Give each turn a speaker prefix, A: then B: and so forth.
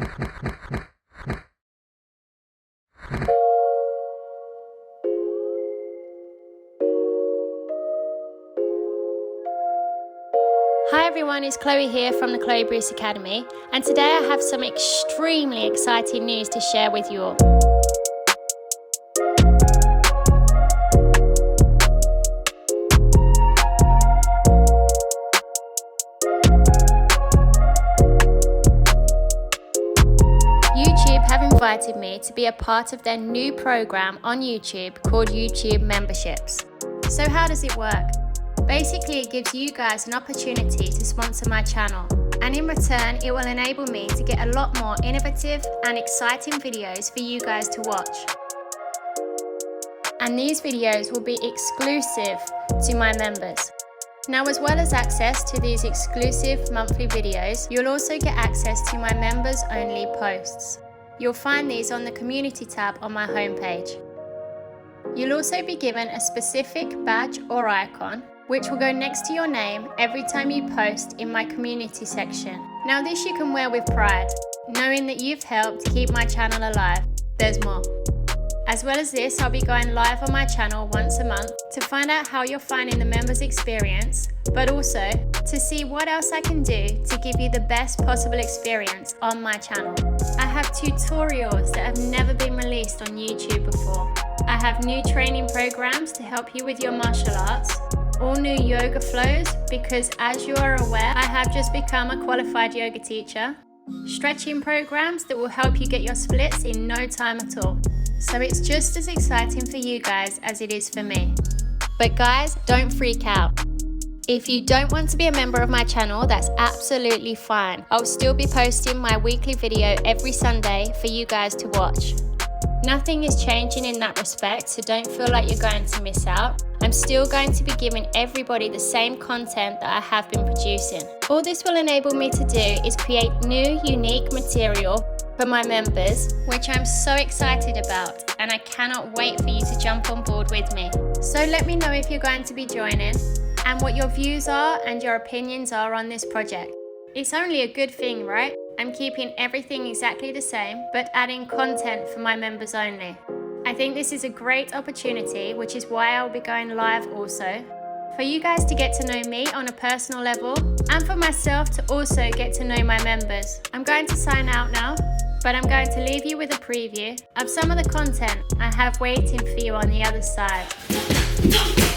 A: Hi everyone, it's Chloe here from the Chloe Bruce Academy, and today I have some extremely exciting news to share with you all. YouTube have invited me to be a part of their new program on YouTube called YouTube Memberships. So how does it work? Basically, it gives you guys an opportunity to sponsor my channel, and in return, it will enable me to get a lot more innovative and exciting videos for you guys to watch. And these videos will be exclusive to my members. Now, as well as access to these exclusive monthly videos, you'll also get access to my members only posts. You'll find these on the community tab on my homepage. You'll also be given a specific badge or icon which will go next to your name every time you post in my community section. Now this you can wear with pride, knowing that you've helped keep my channel alive. There's more. As well as this, I'll be going live on my channel once a month to find out how you're finding the members experience, but also to see what else I can do to give you the best possible experience on my channel. I have tutorials that have never been released on YouTube before. I have new training programs to help you with your martial arts, all new yoga flows because, as you are aware, I have just become a qualified yoga teacher, stretching programs that will help you get your splits in no time at all. So it's just as exciting for you guys as it is for me. But guys, don't freak out. If you don't want to be a member of my channel, that's absolutely fine. I'll still be posting my weekly video every Sunday for you guys to watch. Nothing is changing in that respect, so don't feel like you're going to miss out. I'm still going to be giving everybody the same content that I have been producing. All this will enable me to do is create new, unique material for my members, which I'm so excited about, and I cannot wait for you to jump on board with me. So let me know if you're going to be joining, and what your views are and your opinions are on this project. It's only a good thing, right? I'm keeping everything exactly the same, but adding content for my members only. I think this is a great opportunity, which is why I'll be going live also, for you guys to get to know me on a personal level, and for myself to also get to know my members. I'm going to sign out now, but I'm going to leave you with a preview of some of the content I have waiting for you on the other side.